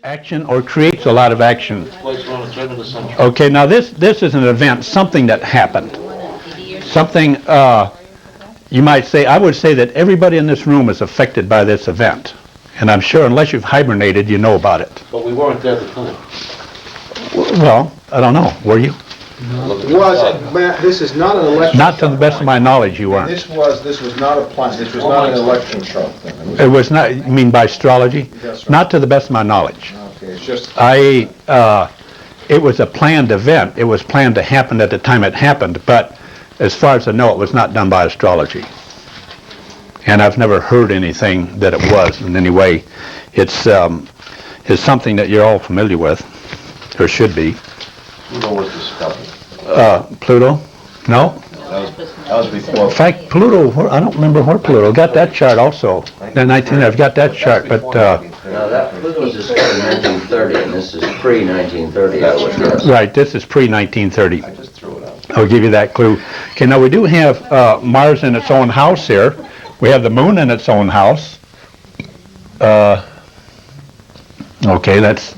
Action or creates a lot of action. Place around the turn of the century. Okay, now this is an event, something that happened. Something, you might say, I would say that everybody in this room is affected by this event. And I'm sure unless you've hibernated, you know about it. But we weren't there at the time. Well, I don't know, were you? This is not an election. Not to the best of my knowledge, you weren't. This was not a plan, this was not an election chart thing. It was not, you mean by astrology? That's right. Not to the best of my knowledge. Okay, it's just, It was a planned event. It was planned to happen at the time it happened, but as far as I know, it was not done by astrology. And I've never heard anything that it was in any way. It's something that you're all familiar with, or should be. Pluto was discovered. Pluto? No? That was before. In fact, Pluto, I don't remember where Pluto. Got that chart also. I've got that chart, but, Now, that Pluto was discovered in 1930, and this is pre-1930. right, this is pre-1930. I just threw it out. I'll give you that clue. Okay, now we do have Mars in its own house here. We have the Moon in its own house. Okay, that's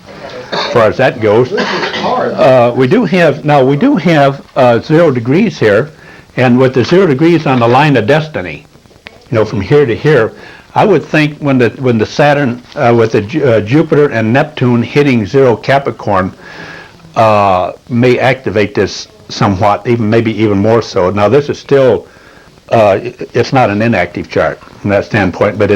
as far as that goes. We do have 0 degrees here, and with the 0 degrees on the line of destiny, from here to here, I would think when the Saturn with the Jupiter and Neptune hitting 0 Capricorn may activate this somewhat, maybe even more so. Now this is still it's not an inactive chart from that standpoint, but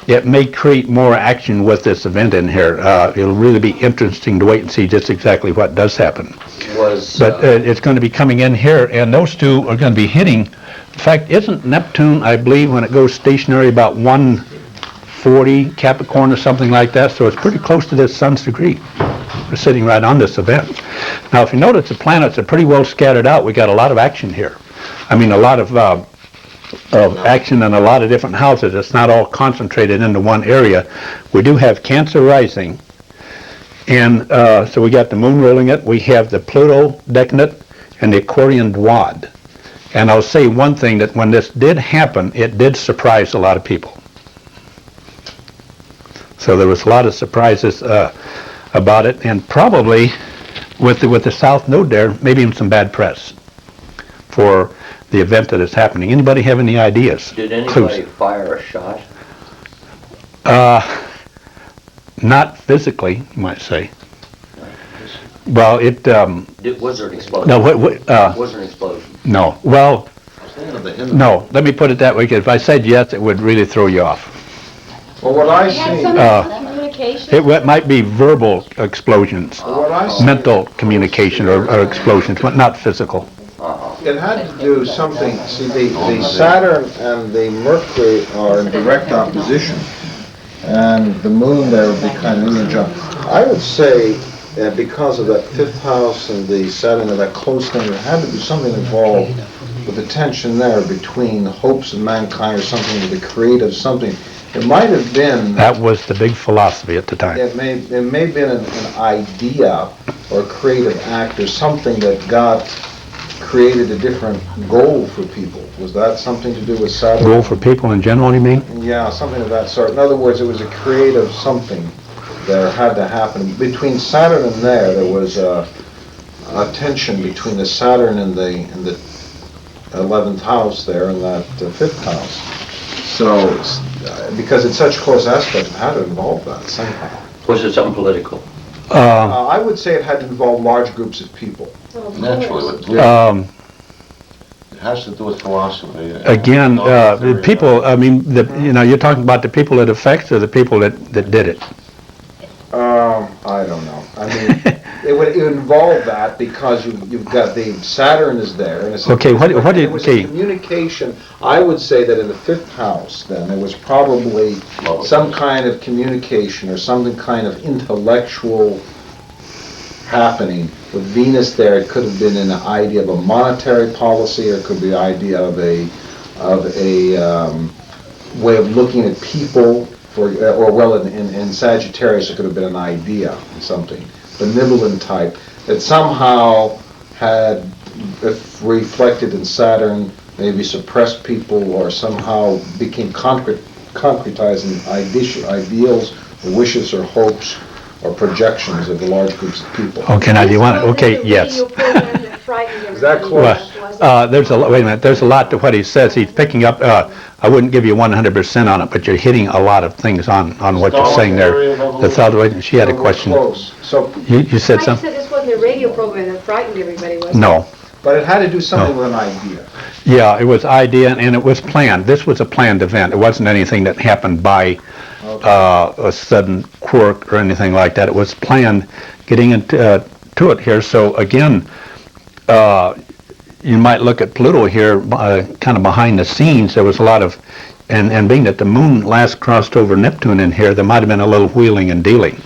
it may create more action with this event in here. It'll really be interesting to wait and see just exactly what does happen. But it's going to be coming in here, and those two are going to be hitting. In fact, isn't Neptune, I believe, when it goes stationary, about 140 Capricorn or something like that? So it's pretty close to this Sun's degree. We're sitting right on this event. Now, if you notice, the planets are pretty well scattered out. We got a lot of action here. I mean, a lot of action in a lot of different houses. It's not all concentrated into one area. We do have Cancer rising, and so we got the Moon ruling it. We have the Pluto decadent and the Aquarian Dwad. And I'll say one thing, that when this did happen, it did surprise a lot of people. So there was a lot of surprises about it, and probably with the South Node there, maybe even some bad press for the event that is happening. Anybody have any ideas? Did anybody fire a shot? Not physically, you might say. Well, Was there an explosion? no, Was there an explosion? no. Well, I was thinking of the Hindu. no. Let me put it that way, because if I said yes, it would really throw you off. well, what I see, It might be verbal explosions, what I see, mental communication or explosions, but not physical. it had to do something, see, the Saturn and the Mercury are in direct opposition, and the Moon there would be kind of conjunct. I would say, because of that 5th house and the Saturn and that close thing, there had to be something involved with the tension there between the hopes of mankind or something, with the creative something. It might have been, That was the big philosophy at the time. it may have been an idea or a creative act or something that created a different goal for people. Was that something to do with Saturn? Rule for people in general, you mean? Yeah, something of that sort. In other words, it was a creative something that had to happen. Between Saturn and there was a tension between the Saturn and the 11th house there and that 5th house. So, because it's such close aspect, it had to involve that somehow. Was it something political? I would say it had to involve large groups of people. Naturally, it has to do with philosophy. Again, the people, I mean, you're talking about the people it affects or the people that did it? I don't know. I mean, it would involve that because you've got the Saturn is there. And it's Okay, what did it was a communication. I would say that in the 5th house, then, there was probably some kind of communication or some kind of intellectual happening. With Venus there, it could have been an idea of a monetary policy, or it could be the idea of a way of looking at people. In Sagittarius, it could have been an idea, something benevolent type that somehow had reflected in Saturn, maybe suppressed people, or somehow became concretizing ideals wishes or hopes or projections of large groups of people. Okay, now do you want, okay, yes. Is that close? Wait a minute, there's a lot to what he says. He's picking up, I wouldn't give you 100% on it, but you're hitting a lot of things on what you're saying there. The thought, she had a question. Close. So, You said I something? said this wasn't a radio program that frightened everybody, was it? No. but it had to do something with an idea. Yeah, it was idea and it was planned. This was a planned event. It wasn't anything that happened by a sudden quirk or anything like that. It was planned getting into to it here. So again, you might look at Pluto here, kind of behind the scenes. There was a lot of, and being that the moon last crossed over Neptune in here, there might have been a little wheeling and dealing.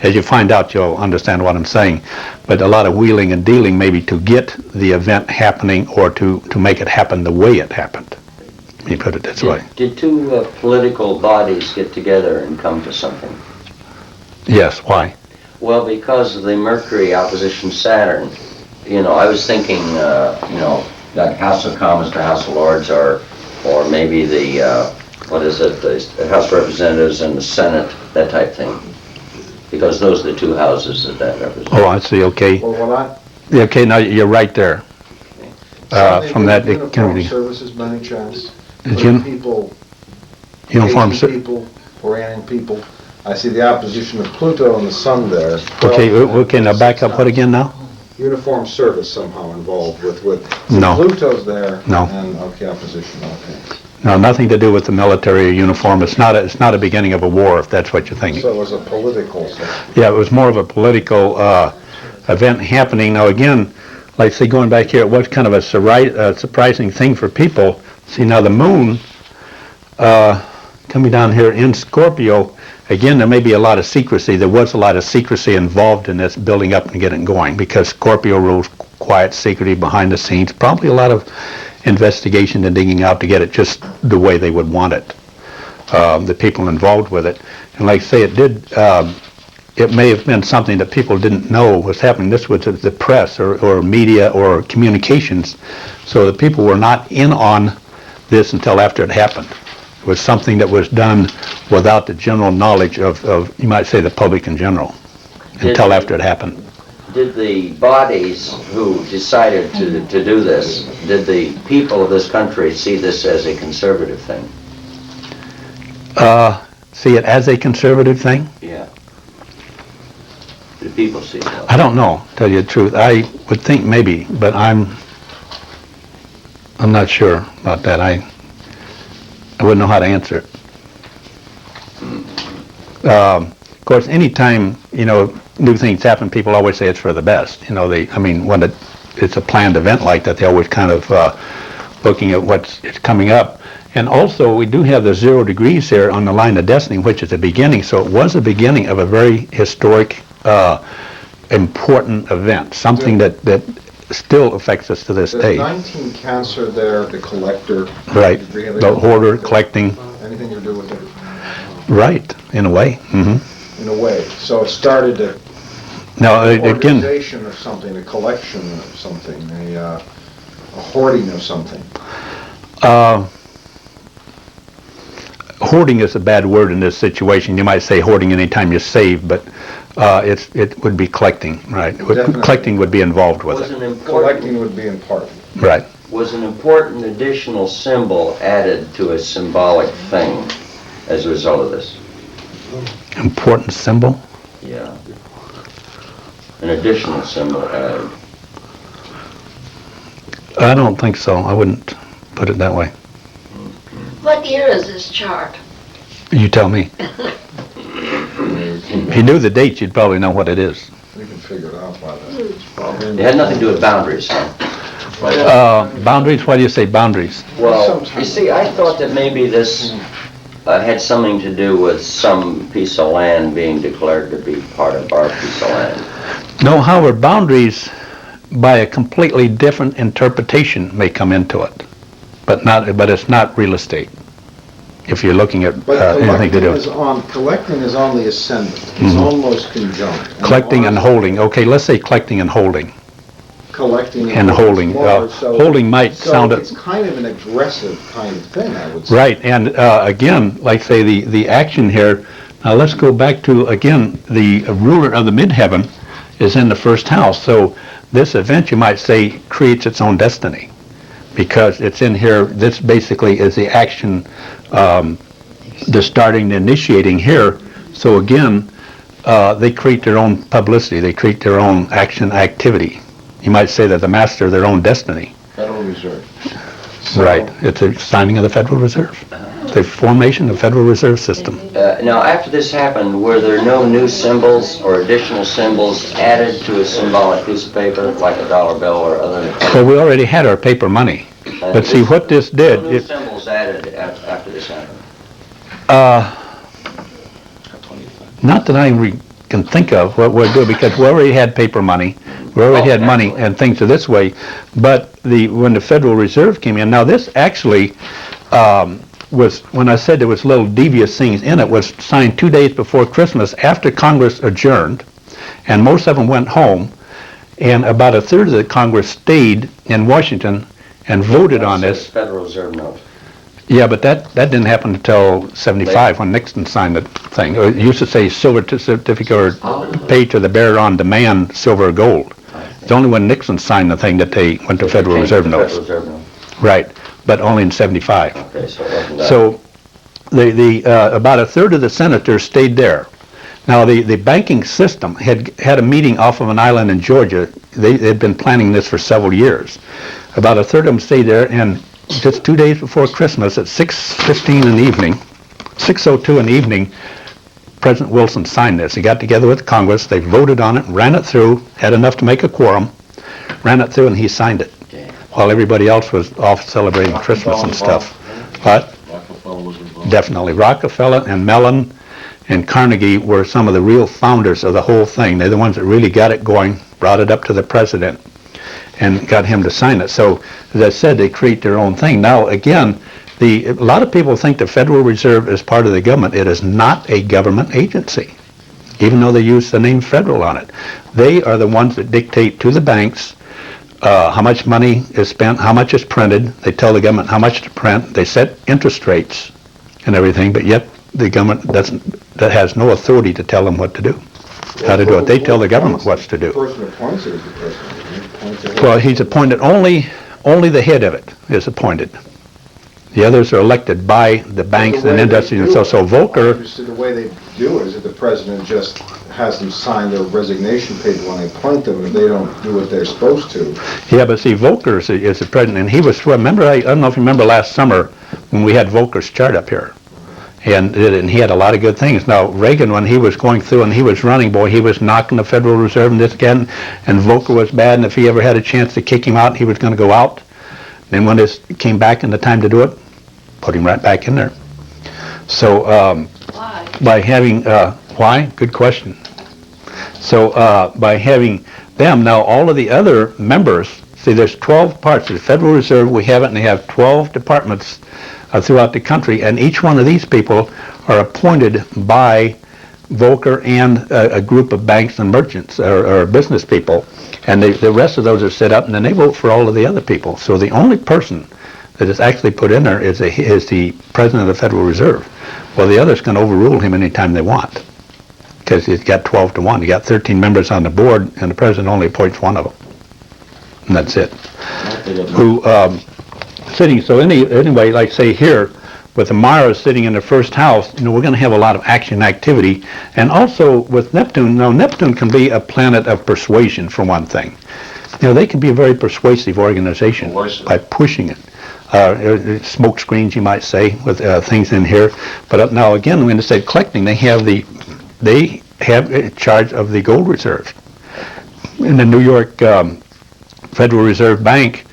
As you find out, you'll understand what I'm saying. But a lot of wheeling and dealing maybe to get the event happening or to make it happen the way it happened. Let me put it this way. Did two political bodies get together and come to something? Yes, why? Well, because of the Mercury opposition Saturn. You know, I was thinking, like House of Commons to House of Lords, or maybe the, the House of Representatives and the Senate, that type thing. Because those are the two houses that represent. Oh, I see, okay. Well, Yeah, okay, now you're right there. From that, it can uniform be services by any chance? It's Putting people, uniform. Asian people, orienting people. I see the opposition of Pluto and the Sun there. Okay, now back up. What again now? Uniform service somehow involved with No. Pluto's there. No. And, opposition, okay. No, nothing to do with the military or uniform. It's not a beginning of a war, if that's what you're thinking. So it was a political thing. Yeah, it was more of a political event happening. Now again, like say going back here, it was kind of a surprising thing for people. See now the moon coming down here in Scorpio, again there may be a lot of secrecy. There was a lot of secrecy involved in this building up and getting going because Scorpio rules quiet, secrecy, behind the scenes. Probably a lot of investigation and digging out to get it just the way they would want it. The people involved with it. And like I say, it may have been something that people didn't know was happening. This was the press or media or communications. So the people were not in on this until after it happened. It was something that was done without the general knowledge of you might say, the public in general, until after it happened. Did the bodies who decided to do this, did the people of this country see this as a conservative thing? See it as a conservative thing? Yeah. Did people see that? I don't know, tell you the truth. I would think maybe, but I'm not sure about that. I wouldn't know how to answer it. Of course, anytime, new things happen, people always say it's for the best. When it's a planned event like that, they always kind of looking at what's coming up. And also, we do have the 0 degrees here on the line of destiny, which is the beginning. So it was the beginning of a very historic, important event, something that still affects us to this day. There's 19 Cancer there, the collector. Right, the hoarder, collecting. Anything to do with it? Right, in a way. Mm-hmm. In a way. So it started Now, an again, organization of something, a collection of something, a hoarding of something. hoarding is a bad word in this situation. You might say hoarding anytime you save, but it would be collecting, right? Collecting would be involved with it. Collecting would be in part. Right. Was an important additional symbol added to a symbolic thing as a result of this? Important symbol? Yeah. An additional symbol added. I don't think so. I wouldn't put it that way. What year is this chart? You tell me. If you knew the date, you'd probably know what it is. We can figure it out by that. It had nothing to do with boundaries, huh? Boundaries? Why do you say boundaries? Well, you see, I thought that maybe this had something to do with some piece of land being declared to be part of our piece of land. No, however, boundaries, by a completely different interpretation, may come into it, but it's not real estate. If you're looking at anything to do with collecting is on the ascendant. It's almost conjunct. collecting and holding. Okay, let's say collecting and holding. Collecting And holding. Holding might sound. So it's kind of an aggressive kind of thing, I would say. Right, and again, like say the action here Now let's go back to, again, the ruler of the midheaven is in the first house. So this event, you might say, creates its own destiny because it's in here. This basically is the action, the starting, the initiating here. So again, they create their own publicity. They create their own action activity. You might say they're the master of their own destiny. Federal Reserve. Right. It's a signing of the Federal Reserve. The formation of the Federal Reserve System. Now, after this happened, were there no new symbols or additional symbols added to a symbolic piece of paper, like a dollar bill or other? Well, we already had our paper money. But see, what this did... No new symbols added after this happened? Not that I can think of what we'll do, because we already had paper money. We already had money and things of this way. But when the Federal Reserve came in, now this actually was, when I said there was little devious things in it, was signed 2 days before Christmas after Congress adjourned, and most of them went home, and about a third of the Congress stayed in Washington and voted on this. Federal Reserve note. Yeah, but that didn't happen until 75 when Nixon signed the thing. It used to say silver certificate or pay to the bearer on demand, silver or gold. It's only when Nixon signed the thing that they went to Federal Reserve notes. Right, but only in 75. Okay, so it wasn't that. So about a third of the senators stayed there. Now the banking system had a meeting off of an island in Georgia. They had been planning this for several years. About a third of them stayed there, and just 2 days before Christmas at 6:15 in the evening, 6:02 in the evening, President Wilson signed this. He got together with Congress, they voted on it, ran it through, had enough to make a quorum, ran it through, and he signed it, while everybody else was off celebrating Christmas and stuff. But Rockefeller was involved. definitely, Rockefeller and Mellon and Carnegie were some of the real founders of the whole thing. They're the ones that really got it going, brought it up to the president, and got him to sign it. So, as I said, they create their own thing. Now, again, a lot of people think the Federal Reserve is part of the government. It is not a government agency, even though they use the name federal on it. They are the ones that dictate to the banks how much money is spent, how much is printed. They tell the government how much to print. They set interest rates and everything, but yet the government that has no authority to tell them what to do, how to do it. They tell the government what to do. The person appoints it is the president. He appoints it. Well, he's appointed, only the head of it is appointed. The others are elected by the banks and industry and so Volcker. The way they do it is that the president just has them sign their resignation paper when they appoint them, and they don't do what they're supposed to. Yeah, but see, Volcker is the president, and he was, remember, I don't know if you remember last summer when we had Volcker's chart up here. And he had a lot of good things. Now, Reagan, when he was going through and he was running, boy, he was knocking the Federal Reserve and this again, and Volcker was bad, and if he ever had a chance to kick him out, he was going to go out. Then when this came back and the time to do it, put him right back in there. So, Why? by having, why? Good question. So, by having them, now all of the other members, see, there's 12 parts of the Federal Reserve, we have it, and they have 12 departments throughout the country, and each one of these people are appointed by Volcker and a group of banks and merchants or business people, and the rest of those are set up, and then they vote for all of the other people. So the only person that is actually put in there is the president of the Federal Reserve. Well, the others can overrule him anytime they want, because he's got 12 to 1. You got 13 members on the board, and the president only appoints one of them, and that's it. Who sitting, so anyway, like say here, with the Mars sitting in the first house, we're going to have a lot of action activity. And also with Neptune, Neptune can be a planet of persuasion, for one thing. They can be a very persuasive organization by pushing it. Smoke screens, you might say, with things in here. But now again, when they say collecting, they have charge of the gold reserve. In the New York Federal Reserve Bank,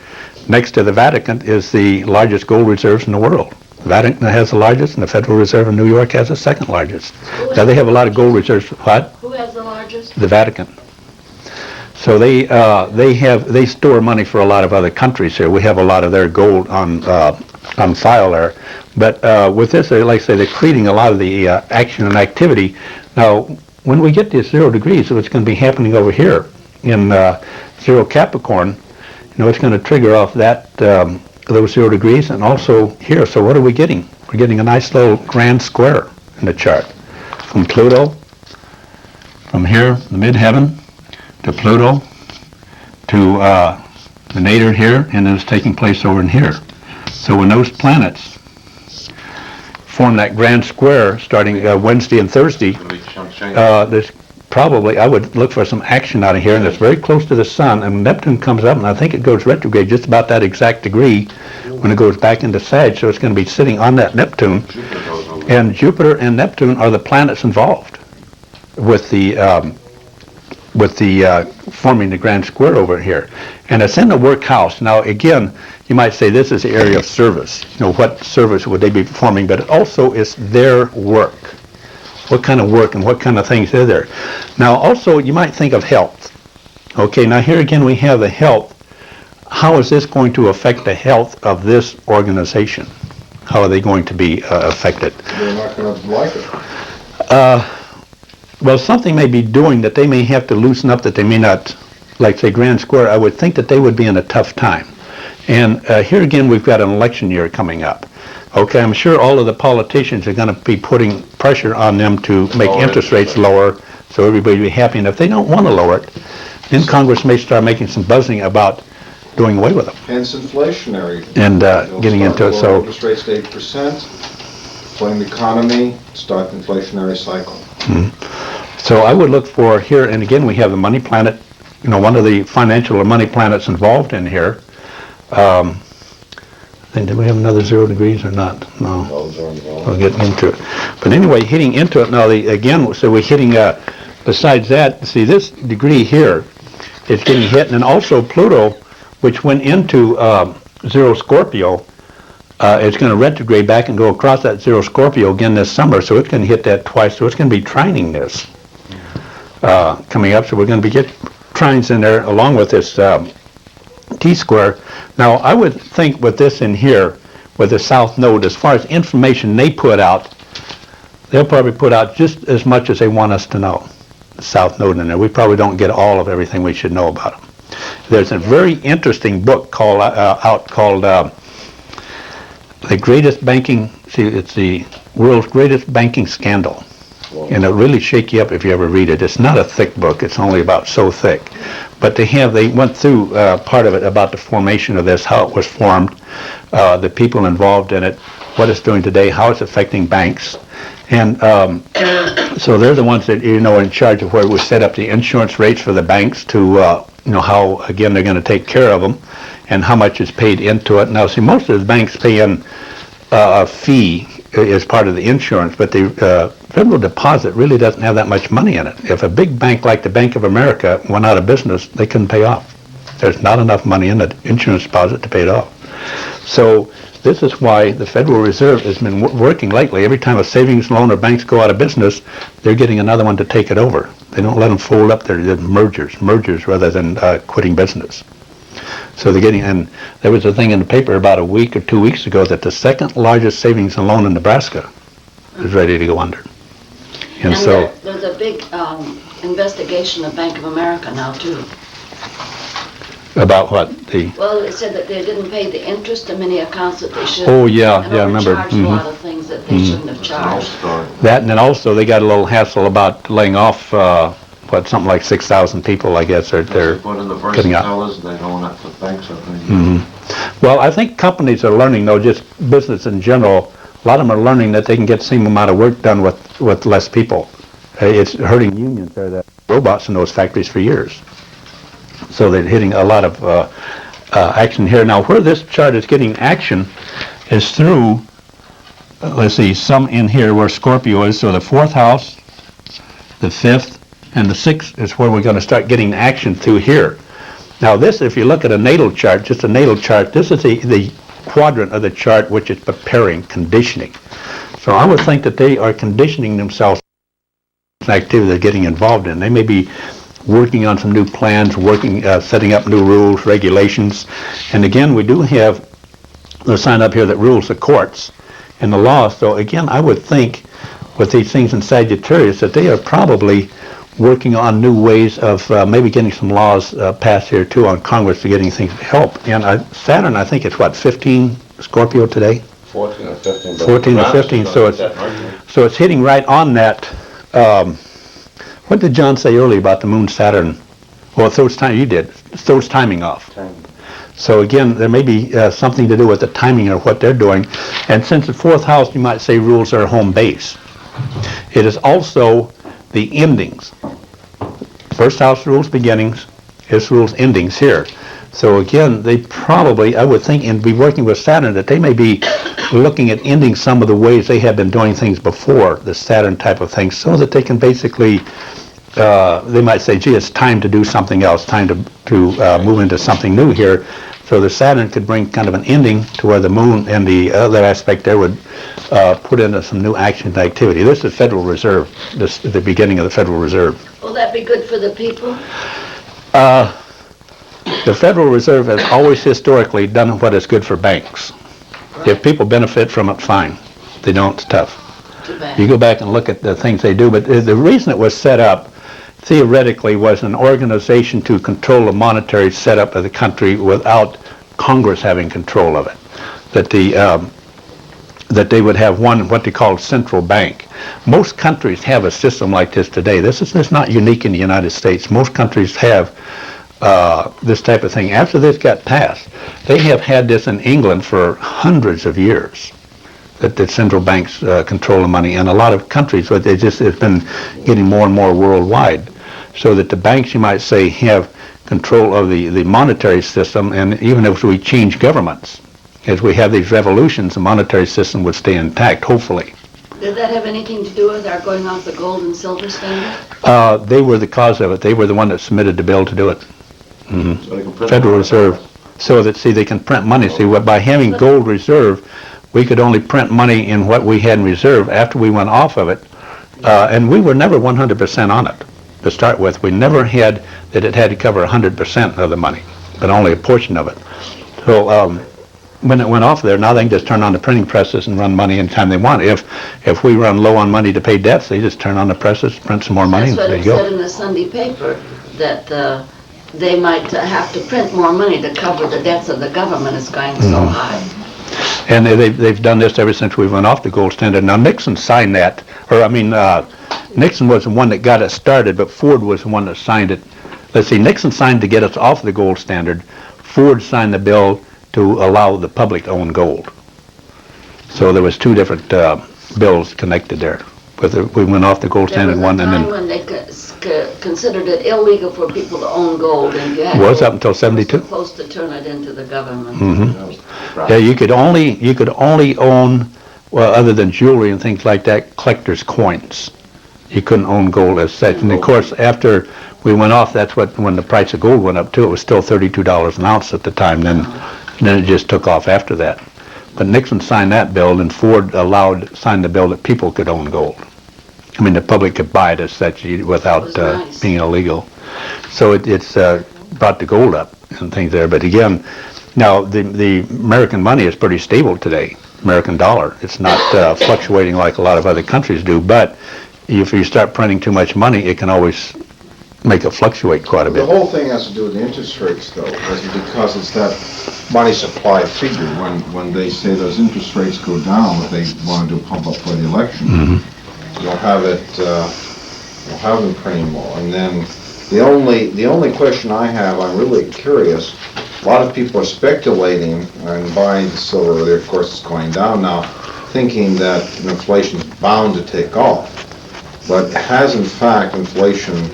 next to the Vatican, is the largest gold reserves in the world. The Vatican has the largest, and the Federal Reserve in New York has the second largest. Now they have a lot of gold reserves. What? Who has the largest? The Vatican. So they store money for a lot of other countries here. We have a lot of their gold on file there. But with this, like I say, they're creating a lot of the action and activity. Now, when we get to 0 degrees, so it's going to be happening over here in 0 Capricorn. It's going to trigger off that those 0 degrees, and also here. So what are we getting? We're getting a nice little grand square in the chart. from Pluto, from here, the midheaven, to Pluto, to the nadir here, and it's taking place over in here. So when those planets form that grand square starting Wednesday and Thursday, there's probably, I would look for some action out of here, and it's very close to the sun, and Neptune comes up, and I think it goes retrograde just about that exact degree when it goes back into Sag, so it's going to be sitting on that Neptune, and Jupiter and Neptune are the planets involved with the forming the grand square over here, and it's in the work house. Now again, you might say this is the area of service. You know, what service would they be performing? But it also is their work. What kind of work and what kind of things are there? Now also you might think of health. Okay, now here again we have the health. How is this going to affect the health of this organization? How are they going to be affected? They're not going to like it. Well, something may be doing that they may have to loosen up, that they may not, like say Grand Square, I would think that they would be in a tough time. And here again we've got an election year coming up. Okay, I'm sure all of the politicians are going to be putting pressure on them to make interest rates lower so everybody will be happy. And if they don't want to lower it, then Congress may start making some buzzing about doing away with them. Hence inflationary. And getting into it, so... Interest rates to 8%, inflame the economy, start the inflationary cycle. So I would look for here, and again we have the money planet, you know, one of the financial or money planets involved in here. Then do we have another 0 degrees or not? No. We'll get into it. But anyway, hitting into it now, again, so we're hitting, besides that, see this degree here is getting hit, and then also Pluto, which went into 0 Scorpio, it's going to retrograde back and go across that 0 Scorpio again this summer, so it's going to hit that twice, so it's going to be trining this coming up, so we're going to be getting trines in there along with this T-square. Now, I would think with this in here, with the South Node, as far as information they put out, they'll probably put out just as much as they want us to know. The South Node in there. We probably don't get all of everything we should know about them. There's a very interesting book called The Greatest Banking, see, it's the world's greatest banking scandal. And it'll really shake you up if you ever read it. It's not a thick book, it's only about so thick. But they went through part of it about the formation of this, how it was formed, the people involved in it, what it's doing today, how it's affecting banks. And so they're the ones that, you know, are in charge of where we set up the insurance rates for the banks to, you know, how, again, they're going to take care of them and how much is paid into it. Now, see, most of the banks pay in a fee as part of the insurance, but the federal deposit really doesn't have that much money in it. If a big bank like the Bank of America went out of business, they couldn't pay off. There's not enough money in the insurance deposit to pay it off. So this is why the Federal Reserve has been working lately. Every time a savings loan or banks go out of business, they're getting another one to take it over. They don't let them fold up their mergers rather than quitting business. So they're getting, and there was a thing in the paper about a week or 2 weeks ago that the second largest savings and loan in Nebraska is ready to go under. And so there's a big investigation of Bank of America now too. about what the Well, it said that they didn't pay the interest in many accounts that they should. Oh, yeah, I remember. Charged a lot of things that they shouldn't have charged. that, and then also they got a little hassle about laying off something like 6,000 people, I guess, they're getting out. They don't have to banks, I think. Well, I think companies are learning, though, just business in general, a lot of them are learning that they can get the same amount of work done with less people. It's hurting unions. There are robots in those factories for years. So they're hitting a lot of action here. Now, where this chart is getting action is through, let's see, some in here where Scorpio is. So the 4th house, the 5th, and the 6th is where we're going to start getting action through here. Now this, if you look at a natal chart, just a natal chart, this is the quadrant of the chart which is preparing, conditioning. So I would think that they are conditioning themselves to activity they're getting involved in. They may be working on some new plans, setting up new rules, regulations. And again, we do have the sign up here that rules the courts and the law. So again, I would think with these things in Sagittarius that they are probably working on new ways of maybe getting some laws passed here too on Congress to getting things to help. And Saturn, I think it's what, 15 Scorpio today? 14 or 15. 14 or 15, so it's hitting right on that What did John say earlier about the moon Saturn? Well, it throws time. You did. It throws timing off. So again, there may be something to do with the timing of what they're doing. And since the fourth house, you might say, rules their home base. It is also the endings. First house rules beginnings. This rules endings here. So again, they probably, I would think, and be working with Saturn, that they may be looking at ending some of the ways they have been doing things before, the Saturn type of thing, so that they can basically, they might say, gee, it's time to do something else, time to move into something new here. So the Saturn could bring kind of an ending to where the moon and the other aspect there would put into some new action and activity. This is Federal Reserve, this is the beginning of the Federal Reserve. Will that be good for the people? The Federal Reserve has always historically done what is good for banks. If people benefit from it, fine. If they don't, it's tough. Too bad. You go back and look at the things they do, but the reason it was set up, theoretically, was an organization to control the monetary setup of the country without Congress having control of it. That they would have one, what they call central bank. Most countries have a system like this today. This is not unique in the United States. Most countries have this type of thing. After this got passed, they have had this in England for hundreds of years, that the central banks control the money. And a lot of countries, but it's been getting more and more worldwide, so that the banks, you might say, have control of the monetary system. And even if we change governments, as we have these revolutions, the monetary system would stay intact, hopefully. Did that have anything to do with our going off the gold and silver standard? They were the cause of it. They were the one that submitted the bill to do it. Mm-hmm. So they can print Federal money. Reserve, so that, see, they can print money. See, by having gold reserve, we could only print money in what we had in reserve. After we went off of it, and we were never 100% on it to start with. We never had that it had to cover 100% of the money, but only a portion of it. So when it went off there, now they can just turn on the printing presses and run money anytime they want. If we run low on money to pay debts, they just turn on the presses, print some more money, That's and what there it you said go. in the Sunday paper, that they might have to print more money to cover the debts of the government is going so high. And they've done this ever since we went off the gold standard. Now Nixon signed that, Nixon was the one that got it started, but Ford was the one that signed it. Let's see, Nixon signed to get us off the gold standard. Ford signed the bill to allow the public to own gold. So there was two different bills connected there. But we went off the gold standard one, and There then was a time when they considered it illegal for people to own gold, and you had it was to- up until '72. were supposed to turn it into the government. Yeah, you could only own, well, other than jewelry and things like that, collector's coins. You couldn't own gold as such. And of course, after we went off, that's when the price of gold went up too. It was still $32 an ounce at the time. Then it just took off after that. But Nixon signed that bill, and Ford signed the bill that people could own gold. I mean, the public could buy it as such without That was nice. being illegal. So it's brought the gold up and things there. But again, now the American money is pretty stable today, American dollar. It's not fluctuating like a lot of other countries do. But if you start printing too much money, it can always make it fluctuate quite a The bit. whole thing has to do with the interest rates, though, because it's that money supply figure. When they say those interest rates go down, what they want to do pump up for the election, you'll have them printing more. And then the only question I have, I'm really curious. A lot of people are speculating and buying silver. Of course, it's going down now, thinking that inflation is bound to take off. But has in fact inflation's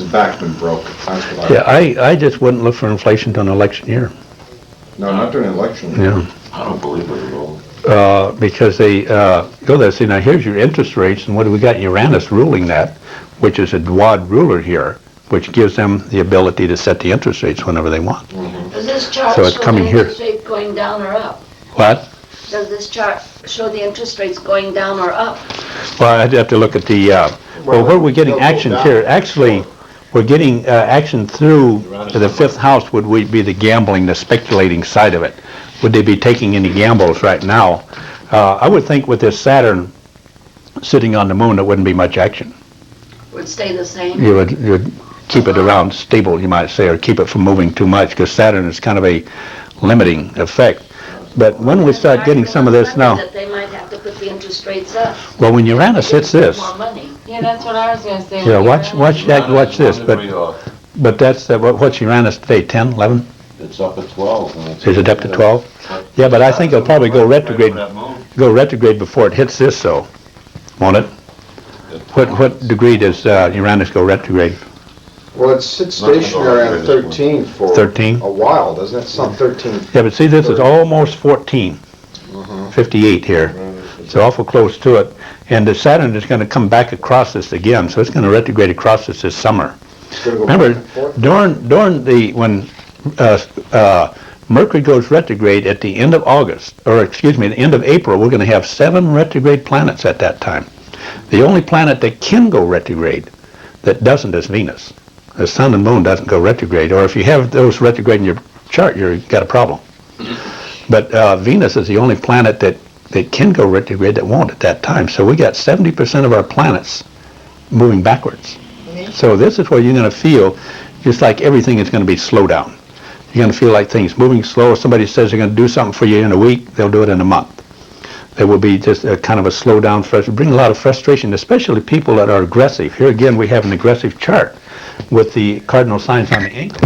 back been broken? That's what I just wouldn't look for inflation during an election year. No, not during an election. Yeah. I don't believe it at all. Because they go there. See, now here's your interest rates, and what do we got? Uranus ruling that, which is a Dwad ruler here, which gives them the ability to set the interest rates whenever they want. Does this chart So it's show coming the here. interest rate going down or up? What? Does this chart show the interest rates going down or up? Well, I'd have to look at the, where we're getting actions here. Actually, we're getting action through the fifth house would be the gambling, the speculating side of it. Would they be taking any gambles right now? I would think with this Saturn sitting on the moon, there wouldn't be much action. Would stay the same? You'd keep it around stable, you might say, or keep it from moving too much, because Saturn is kind of a limiting effect. But when we start getting some of this now, That they might have to put the interest rates up. well, when Uranus hits this, More money. Yeah, that's what I was gonna say. yeah, watch this, but that's, what's Uranus today, 10, 11? It's up at 12. and it's- Is it up to 12? Yeah, but I think it'll probably go retrograde before it hits this, though, won't it? What degree does Uranus go retrograde? Well, it sits stationary on 13 for 13? a while, doesn't it? It's on 13. Yeah, but see, this is almost 14, 58 here. It's awful close to it. And the Saturn is going to come back across this again, so it's going to retrograde across this summer. It's gonna go back Remember, and forth. when Mercury goes retrograde at the end of August, or excuse me, the end of April, we're going to have 7 retrograde planets at that time. The only planet that can go retrograde that doesn't is Venus. The sun and moon doesn't go retrograde, or if you have those retrograde in your chart, you've got a problem. But Venus is the only planet that can go retrograde that won't at that time. So we got 70% of our planets moving backwards. So this is where you're going to feel just like everything is going to be slow down. You're going to feel like things moving slow. If somebody says they're going to do something for you in a week, they'll do it in a month. There will be just a kind of a slow down, bring a lot of frustration, especially people that are aggressive. Here again, we have an aggressive chart with the cardinal signs on the ankle.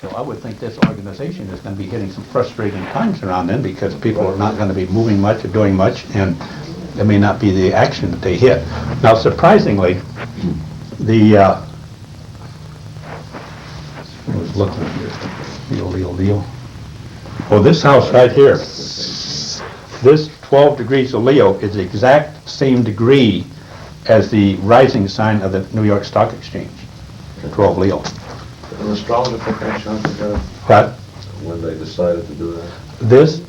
So I would think this organization is going to be hitting some frustrating times around then because people are not going to be moving much or doing much, and there may not be the action that they hit. Now, surprisingly, I was looking here. Leo. Oh, this house right here, this 12 degrees of Leo is the exact same degree as the rising sign of the New York Stock Exchange, 12 Leo. An astrological connection together But when they decided to do that. this,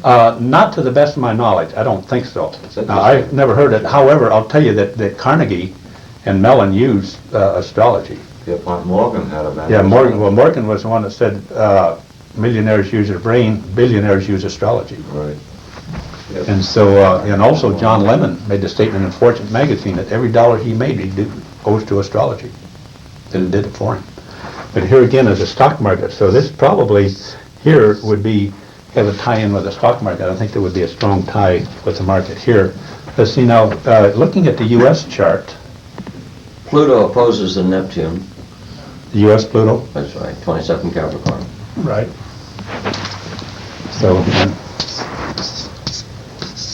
not to the best of my knowledge, I don't think so. Now, I've never heard it. However, I'll tell you that Carnegie and Mellon use astrology. Yeah, Morgan had a. Yeah, Morgan was the one that said millionaires use their brain, billionaires use astrology. Right. Yep. And so, and also John Lennon made the statement in Fortune magazine that every dollar he made goes to astrology. Did it for him. But here again is a stock market, so this probably here would have a tie-in with the stock market. I think there would be a strong tie with the market here. Let's see now, looking at the U.S. chart, Pluto opposes the Neptune. the U.S. Pluto. That's right, 27 Capricorn. Right. So,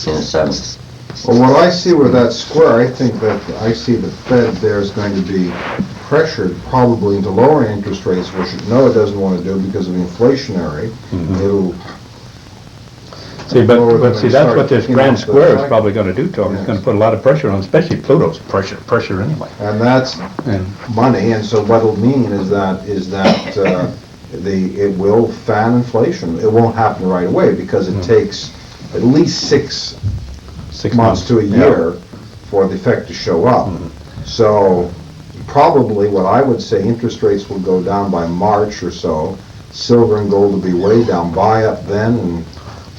In the 7th. Well, what I see with that square, I think that I see the Fed there is going to be pressured probably into lowering interest rates, which it doesn't want to do because of inflationary. It'll see, lower but than see, they that's start what this kicking grand off the square is cycle. probably going to do to them. It's going to put a lot of pressure on, especially Pluto's pressure anyway. And that's And money, and so what'll mean is that it will fan inflation. It won't happen right away because it takes at least 6 months to a year for the effect to show up. So probably what I would say, interest rates will go down by March or so. Silver and gold will be way down. Buy up then and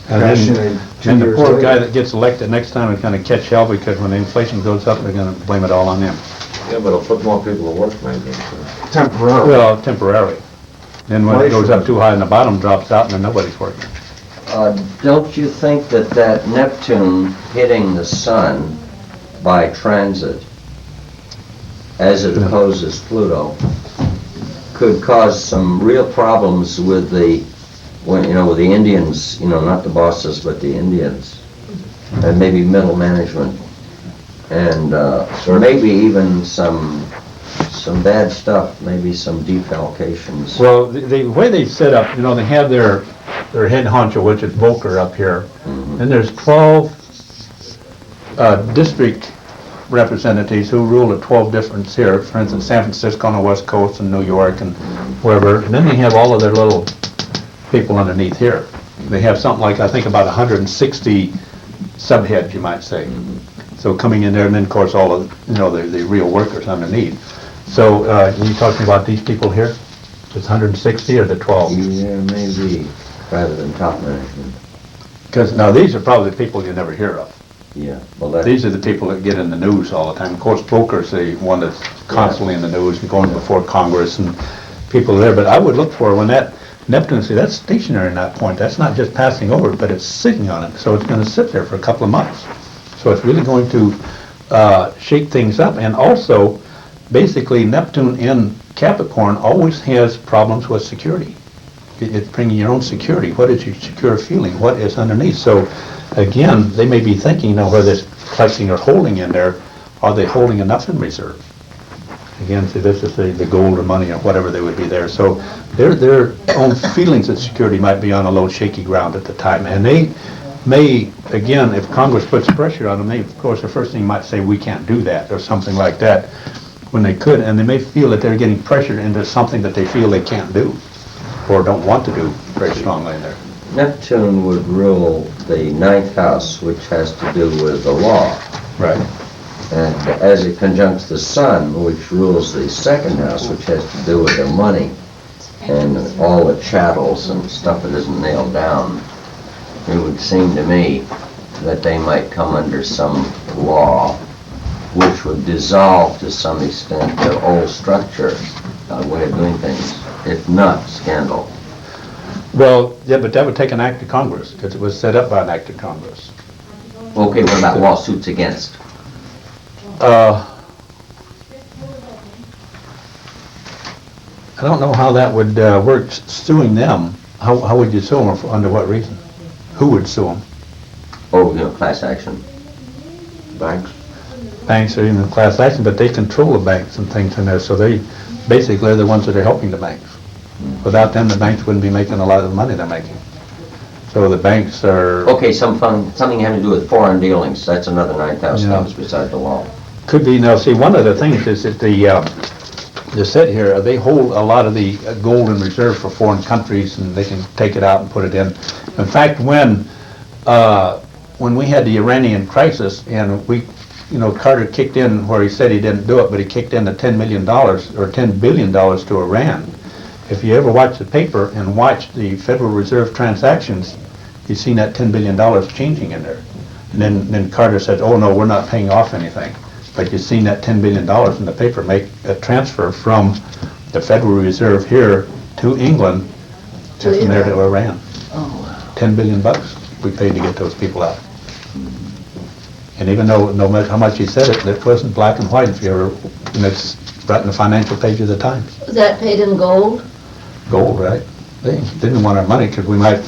cash in then, 2 and the years poor later. guy that gets elected next time is going to catch hell because when the inflation goes up, they're going to blame it all on them. Yeah, but it'll put more people to work maybe. Temporarily. Well, temporarily. Then when it goes up too high and the bottom drops out and then nobody's working. Don't you think that Neptune hitting the sun by transit, as it opposes Pluto, could cause some real problems with the Indians, not the bosses, but the Indians, and maybe middle management, and maybe even some bad stuff, maybe some defalcations. Well, the way they set up, they have their head honcho, which is Volker up here, and there's 12 district representatives who rule at 12 districts here, for instance, San Francisco on the West Coast and New York and wherever, and then they have all of their little people underneath here. They have something like, I think, about 160 subheads, you might say. So coming in there, and then of course all of, the real workers underneath. So, you talking about these people here? It's 160 or the 12? Yeah, maybe, rather than top management. Because now these are probably the people you never hear of. Yeah, well, that, These are the people that get in the news all the time. Of course, Volker's the one that's constantly in the news and going before Congress and people there. But I would look for when that Neptune, see, that's stationary in that point. That's not just passing over, but it's sitting on it. So it's going to sit there for a couple of months. So it's really going to shake things up. And also, basically, Neptune in Capricorn always has problems with security. It's bringing your own security. What is your secure feeling? What is underneath? So, again, they may be thinking, whether they're collecting or holding in there, are they holding enough in reserve? Again, see, this is the gold or money or whatever they would be there. So their own feelings of security might be on a little shaky ground at the time. And they may, again, if Congress puts pressure on them, they, of course, the first thing might say, we can't do that, or something like that, when they could. And they may feel that they're getting pressured into something that they feel they can't do, or don't want to do very strongly in there. Neptune would rule the ninth house, which has to do with the law. Right. And as it conjuncts the sun, which rules the second house, which has to do with their money and all the chattels and stuff that isn't nailed down, it would seem to me that they might come under some law which would dissolve to some extent their old structure, way of doing things, if not scandal. Well, yeah, but that would take an act of Congress, because it was set up by an act of Congress. Okay, what about lawsuits against? I don't know how that would work, suing them. How would you sue them, or under what reason? Who would sue them? Oh, class action. Banks? Banks are in the class action, but they control the banks and things in there, so they basically are the ones that are helping the banks. Without them, the banks wouldn't be making a lot of the money they're making. So the banks are... Okay, something having to do with foreign dealings, that's another $9,000 beside the law. Could be. Now, see, one of the things is that the set here, they hold a lot of the gold in reserve for foreign countries, and they can take it out and put it in. In fact, when we had the Iranian crisis, and Carter kicked in where he said he didn't do it, but he kicked in the $10 million or $10 billion to Iran. If you ever watch the paper and watch the Federal Reserve transactions, you've seen that $10 billion changing in there. And then Carter said, oh no, we're not paying off anything. But you've seen that $10 billion in the paper make a transfer from the Federal Reserve here to England, and from there to Iran. Oh, 10 billion bucks we paid to get those people out. And even though, no matter how much he said it, it wasn't black and white. If you ever, and it's right in the financial page of the Times. was that paid in gold? Gold, right? They didn't want our money because we might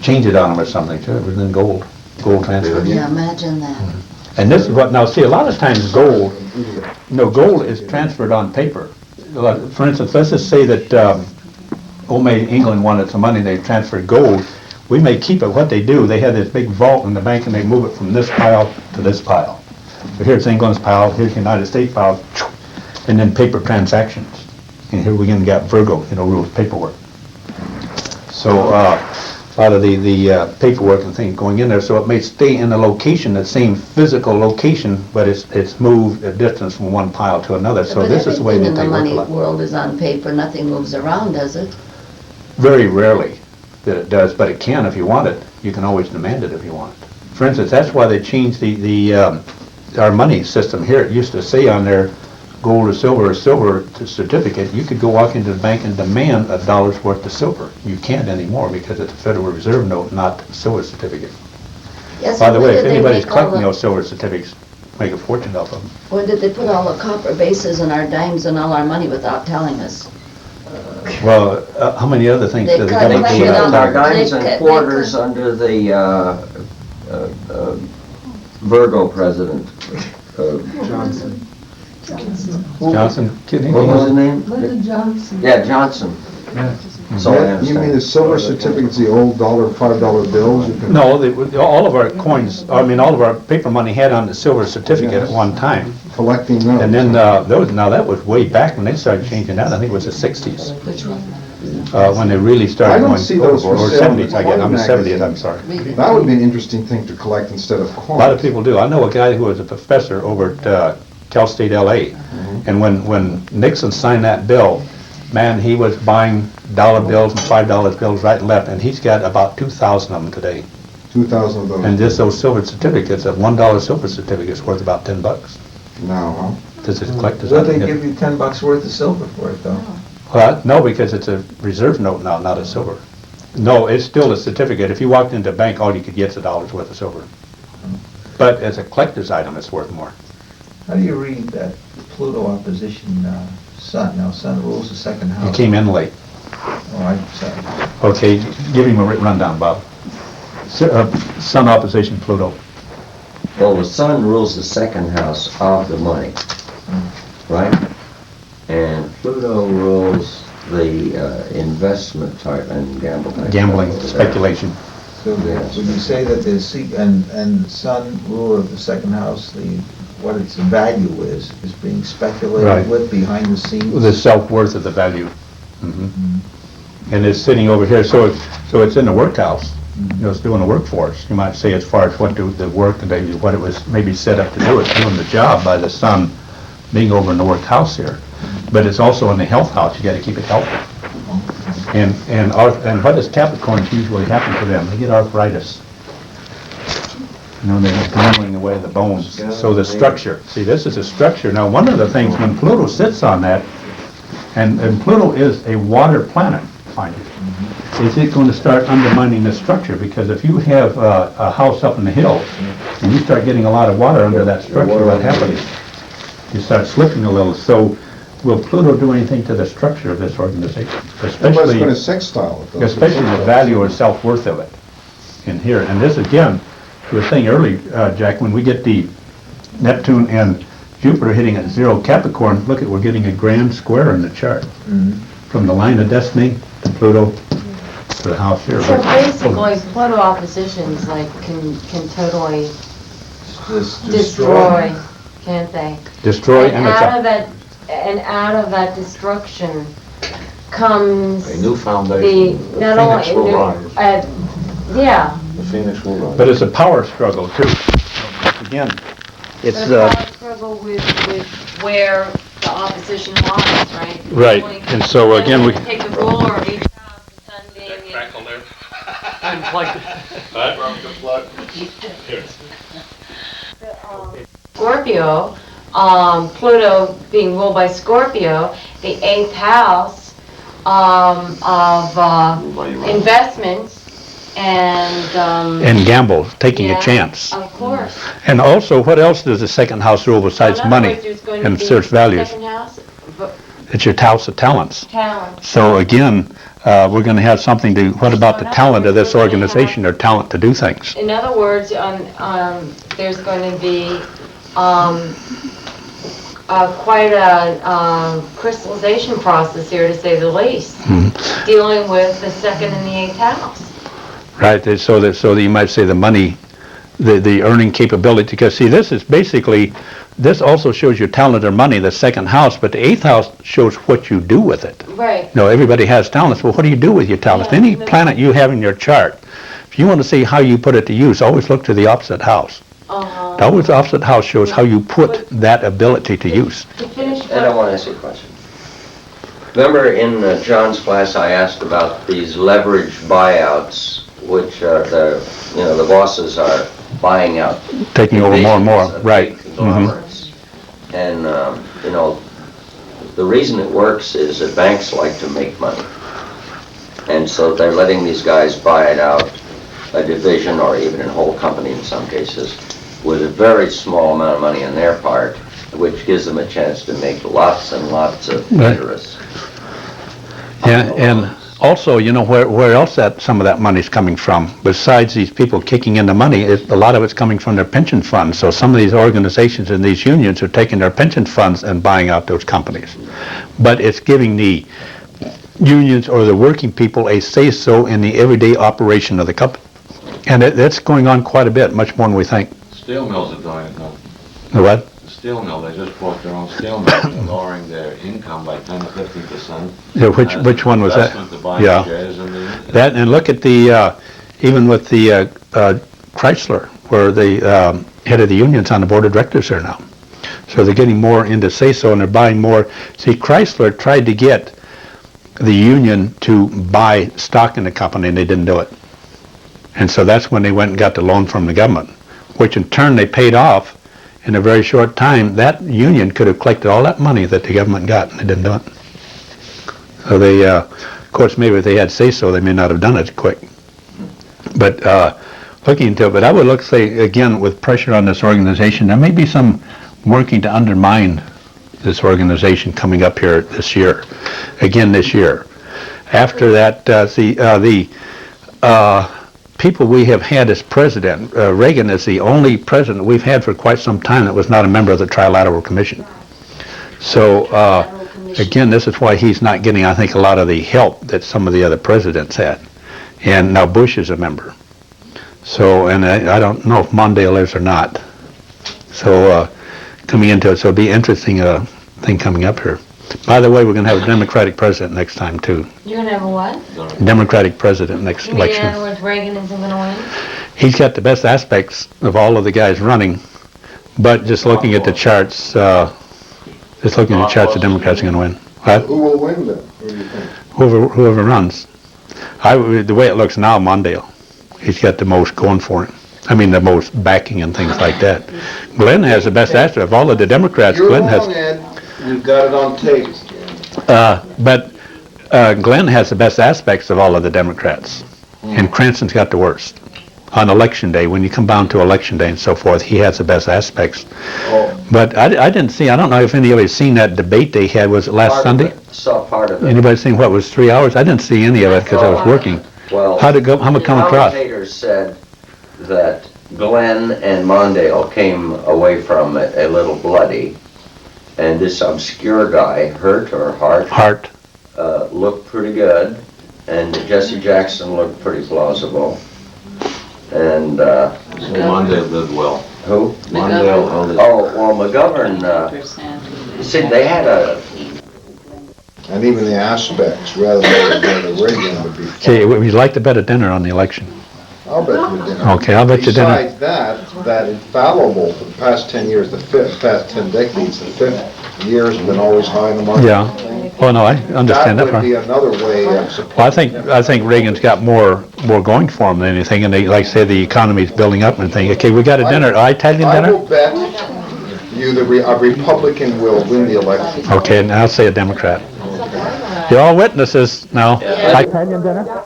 change it on them or something too. It was in gold transfer. Yeah, imagine that. And this is what, now see, a lot of times gold is transferred on paper. For instance, let's just say that England wanted some money, they transferred gold. We may keep it. What they do, they have this big vault in the bank and they move it from this pile to this pile. So here's England's pile, here's the United States pile, and then paper transactions. And here we again got Virgo, rules paperwork. So a lot of the paperwork and things going in there, so it may stay in the location, the same physical location, but it's moved a distance from one pile to another. So But this is the way that they everything work a in the lot. money world is on paper, nothing moves around, does it? Very rarely that it does, but it can if you want it. You can always demand it if you want it. For instance, that's why they changed our money system here. It used to say on there, gold or silver certificate. You could go walk into the bank and demand $1 worth of silver. You can't anymore because it's a Federal Reserve note, not a silver certificate. Yes, By the when way, if did they anybody's make all collecting the- those silver certificates, make a fortune off of them. When did they put all the copper bases in our dimes and all our money without telling us? Well, how many other things They does the cut government away do with without all Our telling us? dimes They and cut- quarters under the Virgo president. Johnson. Johnson, kidding? What was his name? Lyndon Johnson. Yeah, Johnson. So I You mean understand. the silver certificates, the old $5 bills? You can- No, all of our coins, all of our paper money had on the silver certificate at one time. Collecting those. And then that was way back when they started changing that. I think it was the 60s, Which one? when they really I started don't going see those for or sale in the 70s, I guess. I'm coin 70th, I'm magazines. sorry. That would be an interesting thing to collect instead of A coins. lot of people do. I know a guy who was a professor over at Cal State LA. And when Nixon signed that bill, man, he was buying dollar bills and $5 bills right and left, and he's got about 2,000 of them today. 2,000 of those. And just those silver certificates, a $1 silver certificate is worth about $10. Now, This is collector's What they item. give you $10 worth of silver for it, though? Well, no, because it's a reserve note now, not a silver. No, it's still a certificate. If you walked into a bank, all you could get is $1 worth of silver. But as a collector's item, it's worth more. How do you read that Pluto opposition Sun? Now, Sun rules the second You house. came in late. Oh, I'm sorry. Okay, give him a rundown, Bob. Sun opposition Pluto. Well, the sun rules the second house of the money, right? And Pluto rules the investment type and Gambling, speculation. So Yes. would you say that and Sun ruler of the second house, what its value is being speculated Right. with behind the scenes? The self-worth of the value. And it's sitting over here, so it's in the workhouse. It's doing the work for us. You might say as far as what the work, what it was maybe set up to do, it's doing the job by the sun being over in the workhouse here. But it's also in the health house, you gotta keep it healthy. And what does Capricorns usually happen to them? They get arthritis. They're gambling away the bones. So the structure, see, this is a structure. Now, one of the things, when Pluto sits on that, and Pluto is a water planet, mind you, is it going to start undermining the structure? Because if you have a house up in the hills, and you start getting a lot of water under that structure, what happens? You start slipping a little. So will Pluto do anything to the structure of this organization? Especially the value or self-worth of it in here. And this, again, you were saying earlier, Jack, when we get the Neptune and Jupiter hitting at 0 Capricorn, look, we're getting a grand square in the chart. From the line of destiny to Pluto to the house here. So basically, Pluto oppositions can totally destroy, can't they? Destroy, And out of that destruction comes A new foundation. the, The not phoenix only, will rise. yeah. The phoenix will rise. but it's a power struggle too. Again, it's But a power struggle with where the opposition lies, right? Right, Only- and so again, we Take the ruler of each house, the sun being in. Scorpio, Pluto being ruled by Scorpio, the 8th house of investments and gamble, taking a yeah, chance. Of course. And also, what else does the second house rule besides In other money words, there's going to and be search values? Second house, It's your house of talents. talent. So again, we're going to have something to, what about the talent of this organization, their talent to do things? In other words, there's going to be quite a crystallization process here, to say the least, dealing with the second and the 8th house. Right, so that you might say the money, the earning capability, because see, this is basically, this also shows your talent or money, the second house, but the 8th house shows what you do with it. Right. Everybody has talents. Well, what do you do with your talents? Yeah, Any planet you have in your chart, if you want to see how you put it to use, always look to the opposite house. Always the opposite house shows how you put that ability to use. To finish, And I want to ask you a question. Remember in John's class, I asked about these leverage buyouts, which the bosses are buying out. Taking over more and more, divisions of right. big conglomerates. And, the reason it works is that banks like to make money. And so they're letting these guys buy it out, a division or even a whole company in some cases, with a very small amount of money on their part, which gives them a chance to make lots and lots of Right. interest. Yeah, and also, where else some of that money's coming from? Besides these people kicking in the money, a lot of it's coming from their pension funds. So some of these organizations and these unions are taking their pension funds and buying out those companies. But it's giving the unions or the working people a say-so in the everyday operation of the company. And that's going on quite a bit, much more than we think. Steel mills are doing it now. The what? The steel mill, they just bought their own steel mill, they're lowering their income by 10 to 15%. Yeah, which one was that? Investment to buy Yeah. shares in the... That, and look at the, even with the Chrysler, where the head of the union's on the board of directors there now. So they're getting more into say-so, and they're buying more. See, Chrysler tried to get the union to buy stock in the company, and they didn't do it. And so that's when they went and got the loan from the government, which in turn they paid off in a very short time. That union could have collected all that money that the government got, and they didn't do it. So they, of course, maybe if they had say-so, they may not have done it quick. But looking into it, but I would look, say, again, with pressure on this organization, there may be some working to undermine this organization coming up here this year, again this year. After that, the people we have had as president, Reagan is the only president we've had for quite some time that was not a member of the Trilateral Commission. So, again, this is why he's not getting, I think, a lot of the help that some of the other presidents had. And now Bush is a member. So, and I don't know if Mondale is or not. So, coming into it, so it'll be an interesting thing coming up here. By the way, we're going to have a Democratic president next time, too. You're gonna have a what? Democratic president next You mean, in election. other words, Reagan isn't gonna win? He's got the best aspects of all of the guys running, but just looking at the charts, the Democrats are going to win. What? Who will win then? Who do you think? Whoever runs. The way it looks now, Mondale. He's got the most going for him. I mean, the most backing and things like that. Glenn has the best aspect of all of the Democrats. You're Glenn wrong, has, Ed. You've got it on tape. but Glenn has the best aspects of all of the Democrats, and Cranston's got the worst. On election day, when you come down to election day and so forth, he has the best aspects. Oh. But I didn't see, I don't know if anybody's seen that debate they had, was it last Sunday? Saw part of it. Anybody seen what was 3 hours? I didn't see any of it because I was working. Well, How'd it go, how'd it come across? commentators said that Glenn and Mondale came away from it a little bloody, and this obscure guy, Hart, looked pretty good, and Jesse Jackson looked pretty plausible. And, Mondale did well. who? Mondale held it. Oh, well, McGovern, see, they had a, And even the aspects, rather than the Reagan would be. Okay, would you like to bet a dinner on the election? I'll bet you dinner. Okay, I'll bet you dinner. Besides that infallible for the past 10 years, past 10 decades, the fifth year has been always high in the market. Yeah. Oh, no, I understand that That would be part. another way of supporting. Well, I think Reagan's got more going for him than anything, and they, like say, the economy's building up and think, okay, we got a dinner, Italian I dinner? will bet you a Republican will win the election. Okay, and I'll say a Democrat. You're all witnesses now. Italian dinner?